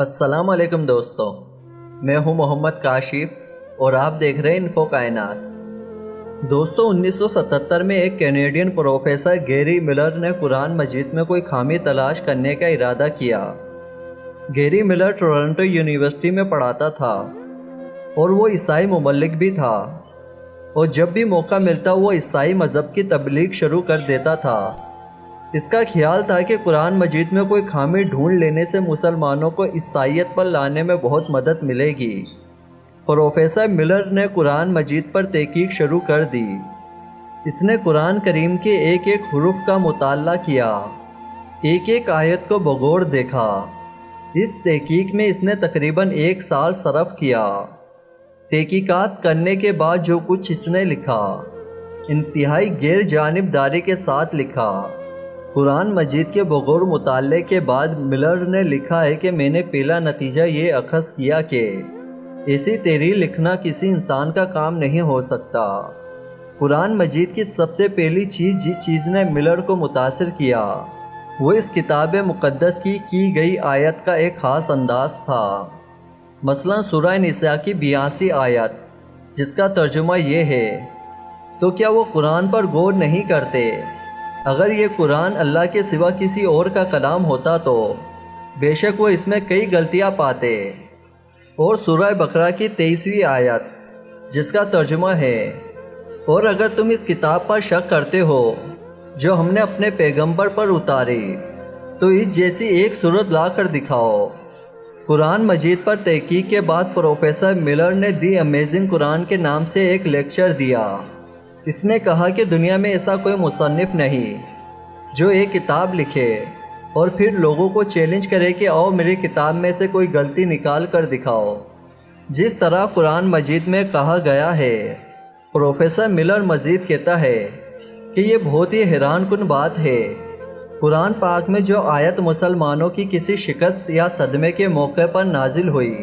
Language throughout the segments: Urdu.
السلام علیکم دوستو، میں ہوں محمد کاشف اور آپ دیکھ رہے ہیں انفو کائنات۔ دوستو 1977 میں ایک کینیڈین پروفیسر گیری ملر نے قرآن مجید میں کوئی خامی تلاش کرنے کا ارادہ کیا۔ گیری ملر ٹورنٹو یونیورسٹی میں پڑھاتا تھا اور وہ عیسائی مبلغ بھی تھا، اور جب بھی موقع ملتا وہ عیسائی مذہب کی تبلیغ شروع کر دیتا تھا۔ اس کا خیال تھا کہ قرآن مجید میں کوئی خامی ڈھونڈ لینے سے مسلمانوں کو عیسائیت پر لانے میں بہت مدد ملے گی۔ پروفیسر ملر نے قرآن مجید پر تحقیق شروع کر دی۔ اس نے قرآن کریم کے ایک ایک حرف کا مطالعہ کیا، ایک ایک آیت کو بغور دیکھا۔ اس تحقیق میں اس نے تقریباً 1 سال صرف کیا۔ تحقیقات کرنے کے بعد جو کچھ اس نے لکھا، انتہائی غیر جانبداری کے ساتھ لکھا۔ قرآن مجید کے بغور مطالعے کے بعد ملر نے لکھا ہے کہ میں نے پہلا نتیجہ یہ اخذ کیا کہ ایسی تحریر لکھنا کسی انسان کا کام نہیں ہو سکتا۔ قرآن مجید کی سب سے پہلی چیز جس چیز نے ملر کو متاثر کیا وہ اس کتاب مقدس کی گئی آیت کا ایک خاص انداز تھا۔ مثلا سورہ نساء کی 82 آیت، جس کا ترجمہ یہ ہے، تو کیا وہ قرآن پر غور نہیں کرتے؟ اگر یہ قرآن اللہ کے سوا کسی اور کا کلام ہوتا تو بے شک وہ اس میں کئی غلطیاں پاتے۔ اور سورہ بقرہ کی 23ویں آیت، جس کا ترجمہ ہے، اور اگر تم اس کتاب پر شک کرتے ہو جو ہم نے اپنے پیغمبر پر اتاری تو اس جیسی ایک صورت لا کر دکھاؤ۔ قرآن مجید پر تحقیق کے بعد پروفیسر ملر نے دی امیزنگ قرآن کے نام سے ایک لیکچر دیا۔ اس نے کہا کہ دنیا میں ایسا کوئی مصنف نہیں جو ایک کتاب لکھے اور پھر لوگوں کو چیلنج کرے کہ آؤ میری کتاب میں سے کوئی غلطی نکال کر دکھاؤ، جس طرح قرآن مجید میں کہا گیا ہے۔ پروفیسر ملر مزید کہتا ہے کہ یہ بہت ہی حیران کن بات ہے۔ قرآن پاک میں جو آیت مسلمانوں کی کسی شکست یا صدمے کے موقع پر نازل ہوئی،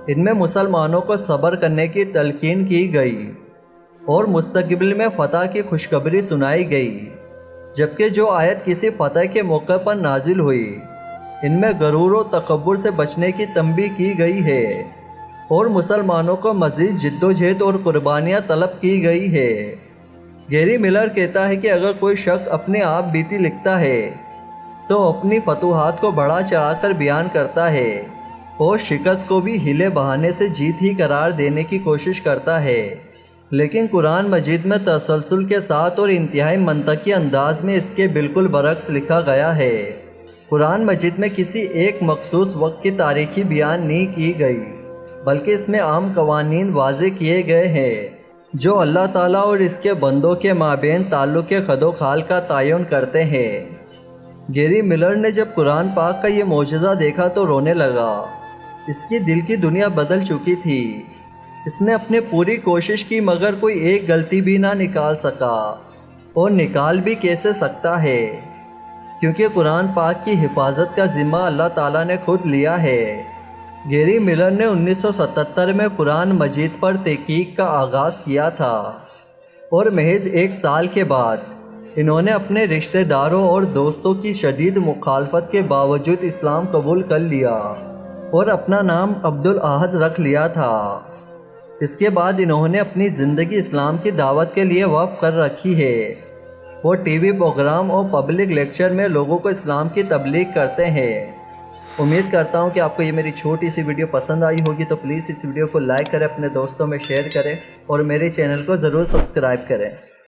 ان میں مسلمانوں کو صبر کرنے کی تلقین کی گئی اور مستقبل میں فتح کی خوشخبری سنائی گئی، جبکہ جو آیت کسی فتح کے موقع پر نازل ہوئی، ان میں غرور و تکبر سے بچنے کی تنبیہ کی گئی ہے اور مسلمانوں کو مزید جد و جہد اور قربانیاں طلب کی گئی ہے۔ گیری ملر کہتا ہے کہ اگر کوئی شخص اپنے آپ بیتی لکھتا ہے تو اپنی فتوحات کو بڑھا چڑھا کر بیان کرتا ہے اور شکست کو بھی ہیلے بہانے سے جیت ہی قرار دینے کی کوشش کرتا ہے، لیکن قرآن مجید میں تسلسل کے ساتھ اور انتہائی منطقی انداز میں اس کے بالکل برعکس لکھا گیا ہے۔ قرآن مجید میں کسی ایک مخصوص وقت کی تاریخی بیان نہیں کی گئی، بلکہ اس میں عام قوانین واضح کیے گئے ہیں جو اللہ تعالیٰ اور اس کے بندوں کے مابین تعلق کے خد و خال کا تعین کرتے ہیں۔ گیری ملر نے جب قرآن پاک کا یہ معجزہ دیکھا تو رونے لگا۔ اس کی دل کی دنیا بدل چکی تھی۔ اس نے اپنی پوری کوشش کی مگر کوئی ایک غلطی بھی نہ نکال سکا، اور نکال بھی کیسے سکتا ہے، کیونکہ قرآن پاک کی حفاظت کا ذمہ اللہ تعالیٰ نے خود لیا ہے۔ گیری ملر نے 1977 میں قرآن مجید پر تحقیق کا آغاز کیا تھا، اور محض 1 سال کے بعد انہوں نے اپنے رشتہ داروں اور دوستوں کی شدید مخالفت کے باوجود اسلام قبول کر لیا اور اپنا نام عبدالاحد رکھ لیا تھا۔ اس کے بعد انہوں نے اپنی زندگی اسلام کی دعوت کے لیے وقف کر رکھی ہے۔ وہ ٹی وی پروگرام اور پبلک لیکچر میں لوگوں کو اسلام کی تبلیغ کرتے ہیں۔ امید کرتا ہوں کہ آپ کو یہ میری چھوٹی سی ویڈیو پسند آئی ہوگی، تو پلیز اس ویڈیو کو لائک کریں، اپنے دوستوں میں شیئر کریں اور میرے چینل کو ضرور سبسکرائب کریں۔